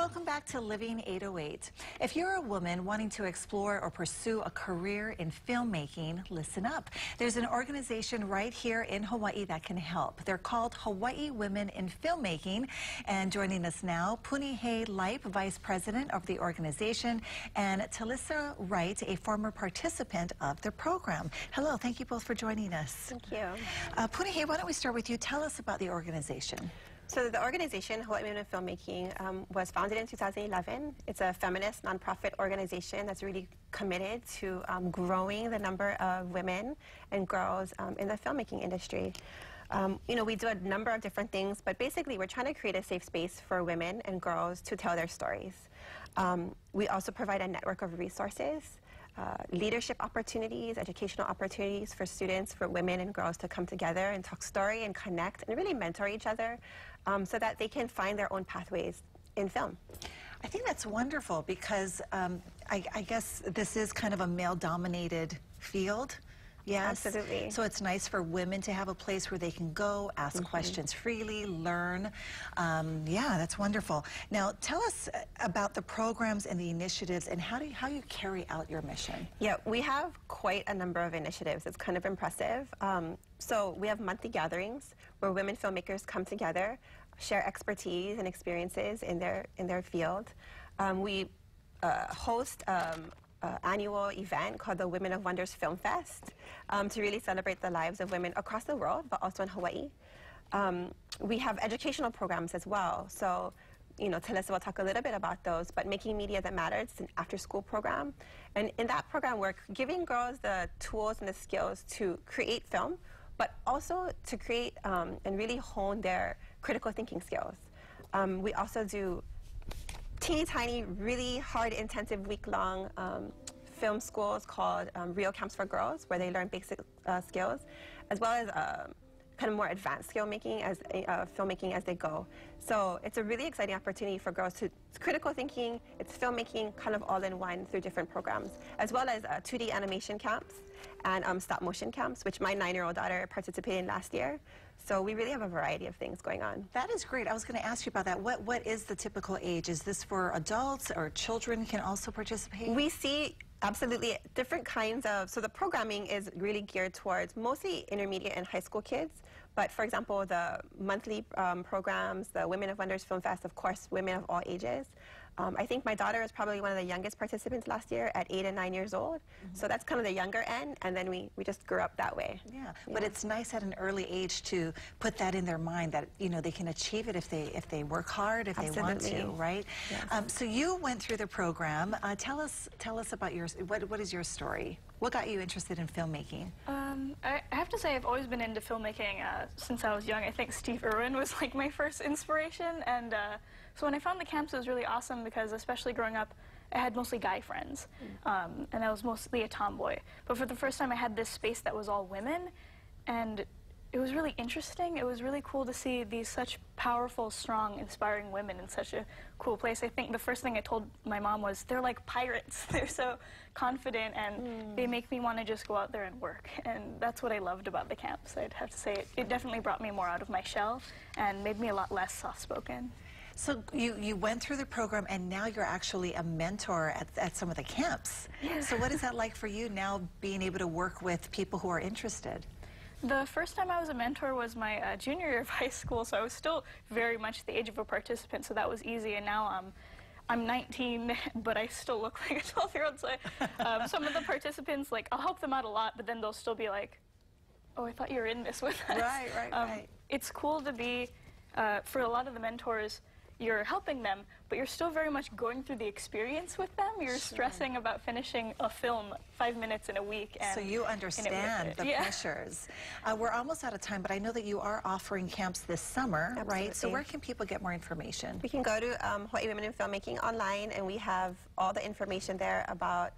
Welcome back to Living 808. If you're a woman wanting to explore or pursue a career in filmmaking, listen up. There's an organization right here in Hawaii that can help. They're called Hawaii Women in Filmmaking. And joining us now, Punihei Laip, Vice President of the organization, and Talissa Wright, a former participant of the program. Hello, thank you both for joining us. Thank you. Punihei, why don't we start with you? Tell us about the organization. So the organization, Hawaii Women in Filmmaking, was founded in 2011. It's a feminist nonprofit organization that's really committed to growing the number of women and girls in the filmmaking industry. We do a number of different things, but basically we're trying to create a safe space for women and girls to tell their stories. We also provide a network of resources, leadership opportunities, educational opportunities for students, for women and girls to come together and talk story and connect and really mentor each other so that they can find their own pathways in film. I think that's wonderful because I guess this is kind of a male-dominated field. Yes. Absolutely. So it's nice for women to have a place where they can go, ask questions freely, learn. Yeah, that's wonderful. Now, tell us about the programs and the initiatives and how you carry out your mission. Yeah, we have quite a number of initiatives. It's kind of impressive. So we have monthly gatherings where women filmmakers come together, share expertise and experiences in their field. We host annual event called the Women of Wonders Film Fest to really celebrate the lives of women across the world, but also in Hawaii. We have educational programs as well. So, Talissa will talk a little bit about those, but Making Media That Matters is an after-school program. And in that program, we're giving girls the tools and the skills to create film, but also to create and really hone their critical thinking skills. We also do teeny tiny, really hard, intensive, week-long film schools called Real Camps for Girls, where they learn basic skills, as well as kind of more advanced filmmaking as they go. So it's a really exciting opportunity for girls to it's critical thinking, it's filmmaking, kind of all in one through different programs, as well as 2D animation camps and stop motion camps, which my 9-year-old daughter participated in last year. So we really have a variety of things going on. That is great. I was going to ask you about that. What is the typical age? Is this for adults or children can also participate? We see absolutely different kinds of, so the programming is really geared towards mostly intermediate and high school kids. But for example, the monthly programs, the Women of Wonders Film Fest, of course, women of all ages. I think my daughter is probably one of the youngest participants last year at 8 and 9 years old. So that's kind of the younger end, and then we just grew up that way. Yeah, but it's nice at an early age to put that in their mind that, they can achieve it if they work hard, if they want to, right? Yes. So you went through the program. Tell us about what is your story? What got you interested in filmmaking? I have to say I've always been into filmmaking since I was young. I think Steve Irwin was like my first inspiration, and so when I found the camps, it was really awesome because, especially growing up, I had mostly guy friends, and I was mostly a tomboy. But for the first time, I had this space that was all women, and it was really interesting. It was really cool to see these such powerful, strong, inspiring women in such a cool place. I think the first thing I told my mom was, they're like pirates. They're so confident, and they make me want to just go out there and work. And that's what I loved about the camps. I'd have to say it definitely brought me more out of my shell and made me a lot less soft-spoken. So you went through the program, and now you're actually a mentor at some of the camps. Yeah. So what is that like for you now, being able to work with people who are interested? The first time I was a mentor was my junior year of high school, so I was still very much the age of a participant, so that was easy. And now I'm 19, but I still look like a 12-year-old. So some of the participants, like, I'll help them out a lot, but then they'll still be like, oh, I thought you were in this with us. Right. It's cool to be, for a lot of the mentors, you're helping them, but you're still very much going through the experience with them. You're stressing about finishing a film 5 minutes in a week. And so you understand the pressures. We're almost out of time, but I know that you are offering camps this summer, right? So where can people get more information? We can go to Hawaii Women in Filmmaking online, and we have all the information there about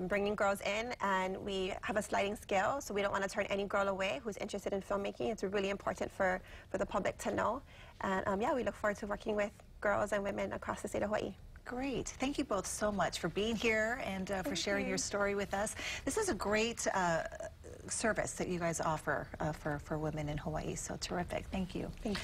bringing girls in, and we have a sliding scale, so we don't want to turn any girl away who's interested in filmmaking. It's really important for the public to know. And yeah, we look forward to working with girls and women across the state of Hawaii. Great. Thank you both so much for being here and for sharing your story with us. This is a great service that you guys offer for women in Hawaii, so terrific. Thank you. Thank you.